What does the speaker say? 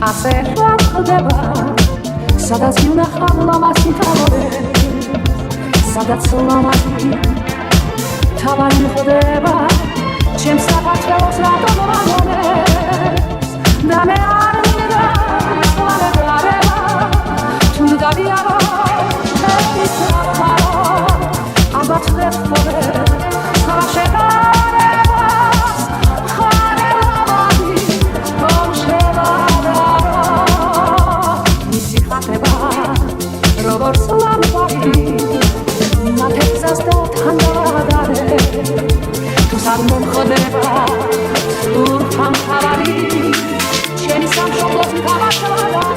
ასე ხდება სადაც ვნახავ ლამაზი თავი სადაც ლამაზი თავი ხდება ჩემს საქართველოს რატომ ვაგონებს და მე არ მინდა სვანებარება თუ გადიარო ეს ახარო ალბათ ხდება ხაშება როგორც ლამპარი ნათესას და თანდადარე თუ სამხდება ურფან ხავარი შენი სამშობლოს მთავარ